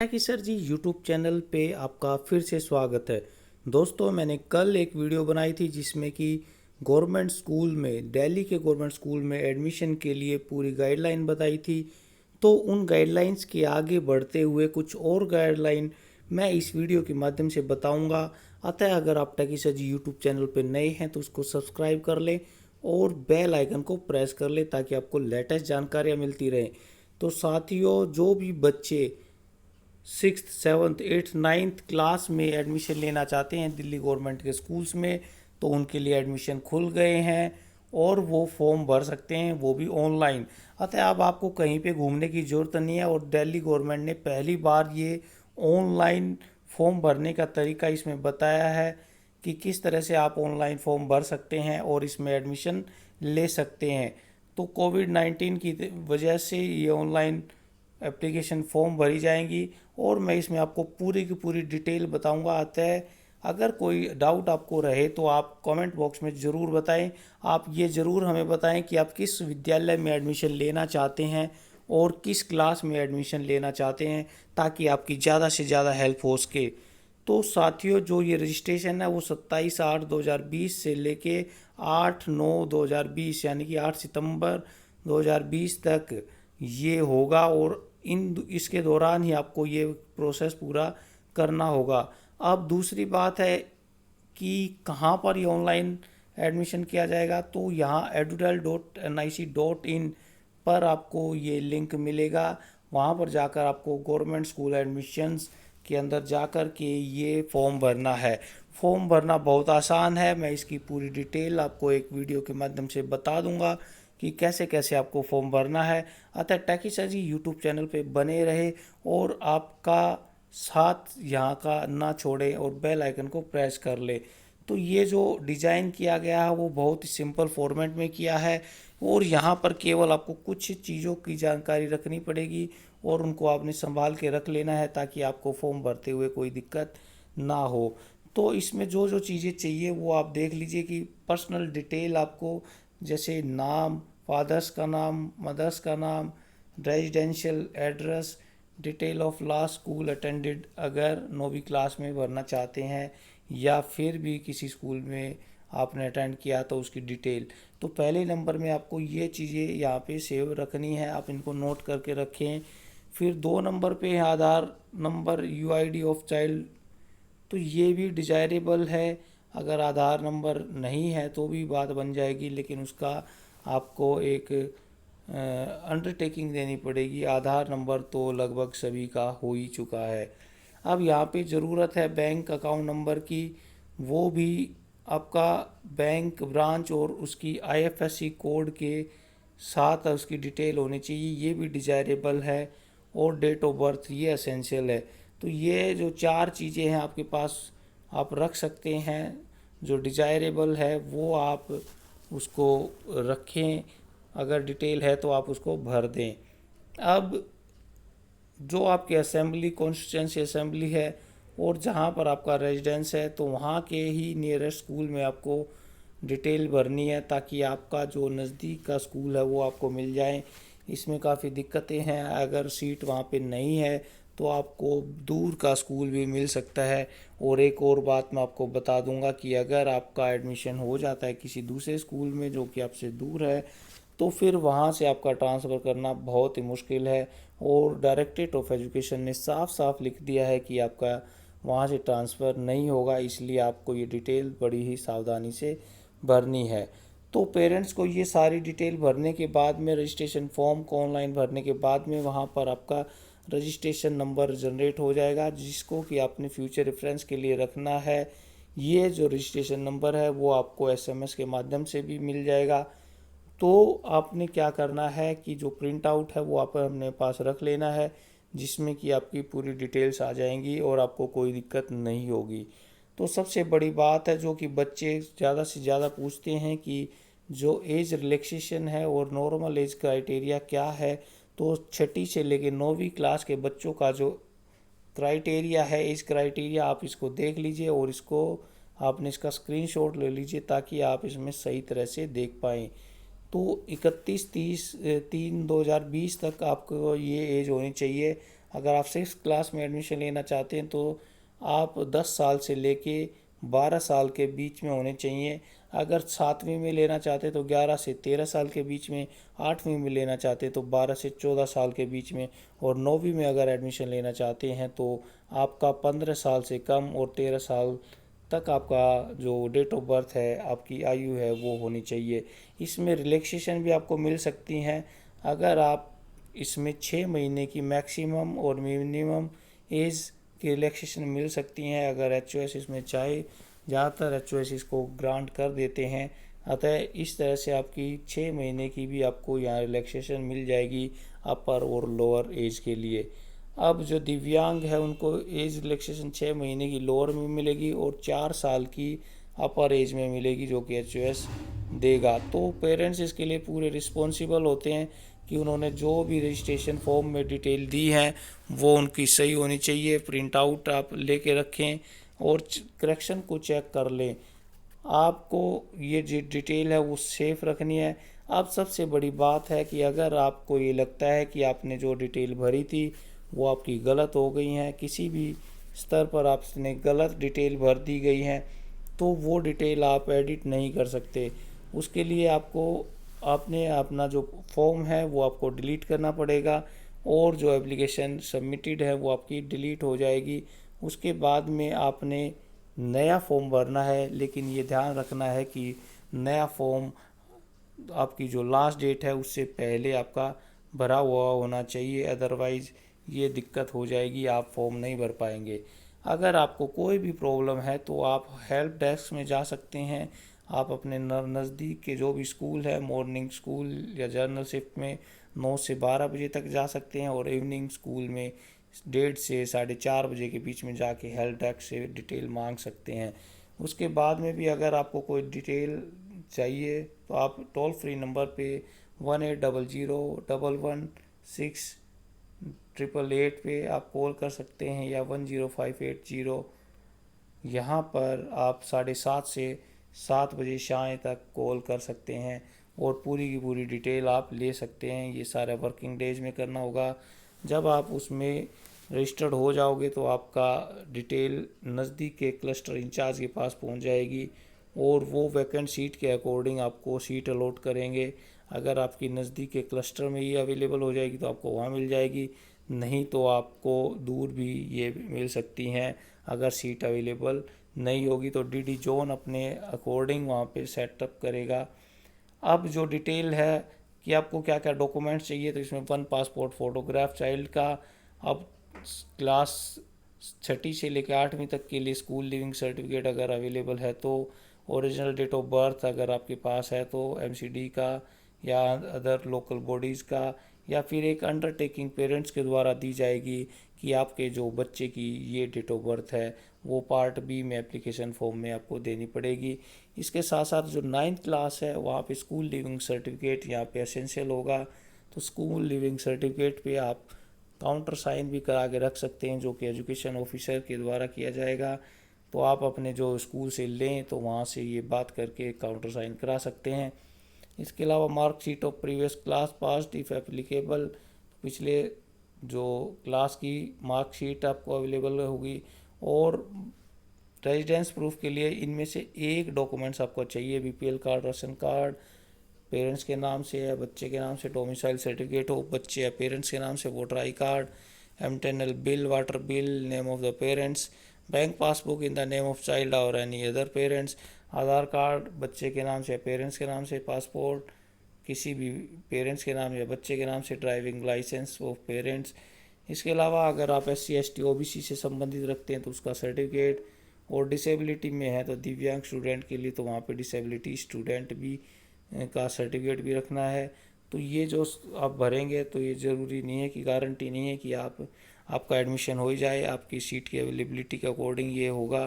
कि सर जी YouTube channel पे आपका फिर से स्वागत है। दोस्तों, मैंने कल एक वीडियो बनाई थी जिसमें कि गवर्नमेंट स्कूल में, दिल्ली के गवर्नमेंट स्कूल में एडमिशन के लिए पूरी गाइडलाइन बताई थी। तो उन गाइडलाइंस के आगे बढ़ते हुए कुछ और गाइडलाइन मैं इस वीडियो के माध्यम से बताऊंगा। अतः अगर आप टेकी सर जी यूट्यूब चैनल पर नए हैं तो उसको सब्सक्राइब कर लें और बेल आइकन को प्रेस कर लें ताकि आपको लेटेस्ट जानकारियाँ मिलती रहें। तो साथियों, जो भी बच्चे 6th 7th 8th 9th class में एडमिशन लेना चाहते हैं दिल्ली गवर्नमेंट के स्कूल्स में, तो उनके लिए एडमिशन खुल गए हैं और वो फॉर्म भर सकते हैं, वो भी ऑनलाइन। अतः अब आपको कहीं पे घूमने की ज़रूरत नहीं है और दिल्ली गवर्नमेंट ने पहली बार ये ऑनलाइन फॉर्म भरने का तरीका इसमें बताया है कि किस तरह से आप ऑनलाइन फॉर्म भर सकते हैं और इसमें एडमिशन ले सकते हैं। तो कोविड-19 की वजह से ये ऑनलाइन एप्लीकेशन फॉर्म भरी जाएंगी और मैं इसमें आपको पूरी की पूरी डिटेल बताऊंगा। अतः अगर कोई डाउट आपको रहे तो आप कमेंट बॉक्स में ज़रूर बताएं। आप ये ज़रूर हमें बताएं कि आप किस विद्यालय में एडमिशन लेना चाहते हैं और किस क्लास में एडमिशन लेना चाहते हैं, ताकि आपकी ज़्यादा से ज़्यादा हेल्प हो सके। तो साथियों, जो ये रजिस्ट्रेशन है वो 27/8/2020 से लेके 8/9/2020 यानी कि 8 सितंबर 2020 तक ये होगा और इसके दौरान ही आपको ये प्रोसेस पूरा करना होगा। अब दूसरी बात है कि कहाँ पर ये ऑनलाइन एडमिशन किया जाएगा, तो यहाँ edudel.nic.in पर आपको ये लिंक मिलेगा। वहाँ पर जाकर आपको गवर्नमेंट स्कूल एडमिशन्स के अंदर जाकर के ये फॉर्म भरना है। फॉर्म भरना बहुत आसान है, मैं इसकी पूरी डिटेल आपको एक वीडियो के माध्यम से बता दूंगा कि कैसे कैसे आपको फॉर्म भरना है। अतः टेकी सर जी यूट्यूब चैनल पे बने रहे और आपका साथ यहाँ का ना छोड़े और बेल आइकन को प्रेस कर ले। तो ये जो डिज़ाइन किया गया है वो बहुत ही सिंपल फॉर्मेट में किया है और यहाँ पर केवल आपको कुछ चीज़ों की जानकारी रखनी पड़ेगी और उनको आपने संभाल के रख लेना है ताकि आपको फॉर्म भरते हुए कोई दिक्कत ना हो। तो इसमें जो जो चीज़ें चाहिए वो आप देख लीजिए कि पर्सनल डिटेल आपको, जैसे नाम, फादर्स का नाम, मदर्स का नाम, residential address, detail of last school attended अगर 9वीं क्लास में भरना चाहते हैं या फिर भी किसी स्कूल में आपने अटेंड किया तो उसकी डिटेल। तो पहले नंबर में आपको ये चीज़ें यहाँ पे सेव रखनी है, आप इनको नोट करके रखें। फिर 2 नंबर पे आधार नंबर, यूआईडी ऑफ चाइल्ड, तो ये भी डिजायरेबल है। अगर आधार नंबर नहीं है तो भी बात बन जाएगी, लेकिन उसका आपको एक अंडरटेकिंग देनी पड़ेगी। आधार नंबर तो लगभग सभी का हो ही चुका है। अब यहाँ पे ज़रूरत है बैंक अकाउंट नंबर की, वो भी आपका बैंक ब्रांच और उसकी आईएफएससी कोड के साथ उसकी डिटेल होनी चाहिए, ये भी डिजायरेबल है। और डेट ऑफ बर्थ, ये एसेंशियल है। तो ये जो 4 चीज़ें हैं आपके पास, आप रख सकते हैं। जो डिजायरेबल है वो आप उसको रखें, अगर डिटेल है तो आप उसको भर दें। अब जो आपकी असेंबली, कॉन्स्टिट्यूंसी असेंबली है और जहाँ पर आपका रेजिडेंस है, तो वहाँ के ही नियरेस्ट स्कूल में आपको डिटेल भरनी है ताकि आपका जो नज़दीक का स्कूल है वो आपको मिल जाए। इसमें काफ़ी दिक्कतें हैं, अगर सीट वहाँ पे नहीं है तो आपको दूर का स्कूल भी मिल सकता है। और एक और बात मैं आपको बता दूंगा कि अगर आपका एडमिशन हो जाता है किसी दूसरे स्कूल में जो कि आपसे दूर है, तो फिर वहाँ से आपका ट्रांसफ़र करना बहुत ही मुश्किल है। और डायरेक्टरेट ऑफ एजुकेशन ने साफ साफ लिख दिया है कि आपका वहाँ से ट्रांसफ़र नहीं होगा, इसलिए आपको ये डिटेल बड़ी ही सावधानी से भरनी है। तो पेरेंट्स को ये सारी डिटेल भरने के बाद में, रजिस्ट्रेशन फॉर्म को ऑनलाइन भरने के बाद में, वहाँ पर आपका रजिस्ट्रेशन नंबर जनरेट हो जाएगा जिसको कि आपने फ्यूचर रेफरेंस के लिए रखना है। ये जो रजिस्ट्रेशन नंबर है वो आपको एसएमएस के माध्यम से भी मिल जाएगा। तो आपने क्या करना है कि जो प्रिंट आउट है वो आप अपने पास रख लेना है, जिसमें कि आपकी पूरी डिटेल्स आ जाएंगी और आपको कोई दिक्कत नहीं होगी। तो सबसे बड़ी बात है जो कि बच्चे ज़्यादा से ज़्यादा पूछते हैं कि जो एज रिलैक्सेशन है और नॉर्मल एज क्राइटेरिया क्या है। तो 6ठी से लेकर 9वीं क्लास के बच्चों का जो क्राइटेरिया है, एज क्राइटेरिया, आप इसको देख लीजिए और इसको आपने इसका स्क्रीनशॉट ले लीजिए ताकि आप इसमें सही तरह से देख पाएँ। तो 31/30/3/2020 तक आपको ये एज होनी चाहिए। अगर आप 6th क्लास में एडमिशन लेना चाहते हैं तो आप 10 साल से लेके 12 साल के बीच में होने चाहिए। अगर 7वीं में लेना चाहते हैं तो 11 से 13 साल के बीच में, 8वीं में लेना चाहते हैं तो 12 से 14 साल के बीच में, और 9वीं में अगर एडमिशन लेना चाहते हैं तो आपका 15 साल से कम और 13 साल तक आपका जो डेट ऑफ बर्थ है, आपकी आयु है, वो होनी चाहिए। इसमें रिलैक्सेशन भी आपको मिल सकती हैं। अगर आप इसमें 6 महीने की मैक्सिमम और मिनिमम एज की रिलैक्सेशन मिल सकती हैं अगर एच इसमें चाहे। ज़्यादातर एच इसको ग्रांट कर देते हैं। अतः इस तरह से आपकी 6 महीने की भी आपको यहाँ रिलैक्सेशन मिल जाएगी अपर और लोअर एज के लिए। अब जो दिव्यांग है उनको एज रिलैक्सेशन 6 महीने की लोअर में मिलेगी और 4 साल की अपर एज में मिलेगी, जो कि एच देगा। तो पेरेंट्स इसके लिए पूरे रिस्पॉन्सिबल होते हैं कि उन्होंने जो भी रजिस्ट्रेशन फॉर्म में डिटेल दी है वो उनकी सही होनी चाहिए। प्रिंट आउट आप लेके रखें और करेक्शन को चेक कर लें। आपको ये जो डिटेल है वो सेफ रखनी है। अब सबसे बड़ी बात है कि अगर आपको ये लगता है कि आपने जो डिटेल भरी थी वो आपकी गलत हो गई हैं, किसी भी स्तर पर आपने गलत डिटेल भर दी गई है, तो वो डिटेल आप एडिट नहीं कर सकते। उसके लिए आपको आपने अपना जो फॉर्म है वो आपको डिलीट करना पड़ेगा और जो एप्लीकेशन सबमिटेड है वो आपकी डिलीट हो जाएगी। उसके बाद में आपने नया फॉर्म भरना है, लेकिन ये ध्यान रखना है कि नया फॉर्म आपकी जो लास्ट डेट है उससे पहले आपका भरा हुआ होना चाहिए, अदरवाइज़ ये दिक्कत हो जाएगी, आप फॉर्म नहीं भर पाएंगे। अगर आपको कोई भी प्रॉब्लम है तो आप हेल्प डेस्क में जा सकते हैं। आप अपने नज़दीक के जो भी स्कूल है, मॉर्निंग स्कूल या जर्नल शिफ्ट में 9 से 12 बजे तक जा सकते हैं, और इवनिंग स्कूल में 1:30 से 4:30 बजे के बीच में जाके हेल्प डेस्क से डिटेल मांग सकते हैं। उसके बाद में भी अगर आपको कोई डिटेल चाहिए तो आप टोल फ्री नंबर पे 1800 111 6 888 पे आप कॉल कर सकते हैं, या 10580। यहाँ पर आप 7:30 से 7 बजे शाम तक कॉल कर सकते हैं और पूरी की पूरी डिटेल आप ले सकते हैं। ये सारा वर्किंग डेज में करना होगा। जब आप उसमें रजिस्टर्ड हो जाओगे तो आपका डिटेल नज़दीक के क्लस्टर इंचार्ज के पास पहुंच जाएगी और वो वैकेंट सीट के अकॉर्डिंग आपको सीट अलॉट करेंगे। अगर आपकी नज़दीक के क्लस्टर में ये अवेलेबल हो जाएगी तो आपको वहाँ मिल जाएगी, नहीं तो आपको दूर भी ये मिल सकती हैं। अगर सीट अवेलेबल नहीं होगी तो डीडी जोन अपने अकॉर्डिंग वहाँ पे सेटअप करेगा। अब जो डिटेल है कि आपको क्या क्या डॉक्यूमेंट्स चाहिए, तो इसमें 1 पासपोर्ट फ़ोटोग्राफ चाइल्ड का। अब क्लास 6ठी से लेकर 8वीं तक के लिए स्कूल लिविंग सर्टिफिकेट अगर अवेलेबल है तो, ओरिजिनल डेट ऑफ बर्थ अगर आपके पास है तो एमसीडी का या अदर लोकल बॉडीज़ का, या फिर एक अंडरटेकिंग पेरेंट्स के द्वारा दी जाएगी कि आपके जो बच्चे की ये डेट ऑफ बर्थ है, वो पार्ट बी में एप्लीकेशन फॉर्म में आपको देनी पड़ेगी। इसके साथ साथ जो 9th क्लास है वहाँ पे स्कूल लिविंग सर्टिफिकेट यहाँ पे एसेंशियल होगा। तो स्कूल लिविंग सर्टिफिकेट पे आप काउंटर साइन भी करा के रख सकते हैं, जो कि एजुकेशन ऑफिसर के द्वारा किया जाएगा। तो आप अपने जो स्कूल से लें तो वहाँ से ये बात करके काउंटर साइन करा सकते हैं। इसके अलावा marksheet of previous class passed if applicable, पिछले जो क्लास की मार्कशीट आपको अवेलेबल होगी। और रेजिडेंस प्रूफ के लिए इनमें से एक डॉक्यूमेंट्स आपको चाहिए, BPL card, ration card, parents के नाम से या बच्चे के नाम से डोमिसाइल सर्टिफिकेट हो, बच्चे या पेरेंट्स के नाम से voter I card, MTNL bill, water bill, name of the parents, bank passbook in the name of child और any other parents, Aadhaar card बच्चे के नाम से पेरेंट्स के नाम से, पासपोर्ट किसी भी पेरेंट्स के नाम या बच्चे के नाम से, ड्राइविंग लाइसेंस ऑफ पेरेंट्स। इसके अलावा अगर आप SC ST OBC से संबंधित रखते हैं तो उसका सर्टिफिकेट, और डिसेबिलिटी में है तो दिव्यांग स्टूडेंट के लिए तो वहाँ पे डिसेबिलिटी स्टूडेंट भी का सर्टिफिकेट भी रखना है। तो ये जो आप भरेंगे तो ये ज़रूरी नहीं है कि गारंटी नहीं है कि आपका एडमिशन हो ही जाए, आपकी सीट की अवेलेबिलिटी के अकॉर्डिंग ये होगा।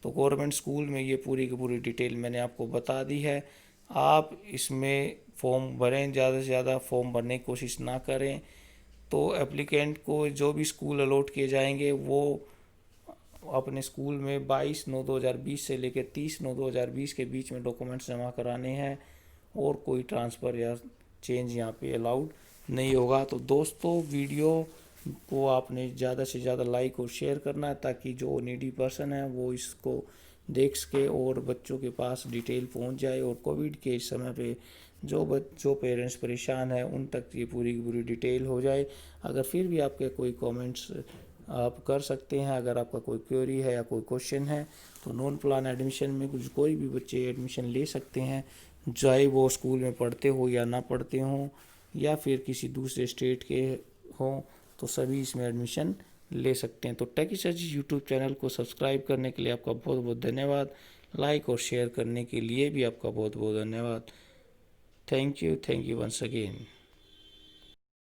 तो गवर्नमेंट स्कूल में ये पूरी की पूरी डिटेल मैंने आपको बता दी है। आप इसमें फॉर्म भरें, ज़्यादा से ज़्यादा फॉर्म भरने की कोशिश ना करें। तो एप्लीकेंट को जो भी स्कूल अलॉट किए जाएंगे वो अपने स्कूल में 22/9/2020 से लेकर 30/9/2020 के बीच में डॉक्यूमेंट्स जमा कराने हैं, और कोई ट्रांसफ़र या चेंज यहाँ पे अलाउड नहीं होगा। तो दोस्तों वीडियो को आपने ज़्यादा से ज़्यादा लाइक और शेयर करना है, ताकि जो नीडी पर्सन है वो इसको देख सके और बच्चों के पास डिटेल पहुंच जाए। और कोविड के इस समय पे जो पेरेंट्स परेशान है उन तक ये पूरी की पूरी डिटेल हो जाए। अगर फिर भी आपके कोई कमेंट्स आप कर सकते हैं, अगर आपका कोई क्वेरी है या कोई क्वेश्चन है तो नॉन प्लान एडमिशन में कुछ कोई भी बच्चे एडमिशन ले सकते हैं, चाहे वो स्कूल में पढ़ते हो या ना पढ़ते हों या फिर किसी दूसरे स्टेट के हों, तो सभी इसमें एडमिशन ले सकते हैं। तो टेकी सर्च यूट्यूब चैनल को सब्सक्राइब करने के लिए आपका बहुत बहुत धन्यवाद। लाइक और शेयर करने के लिए भी आपका बहुत बहुत धन्यवाद। Thank you once again.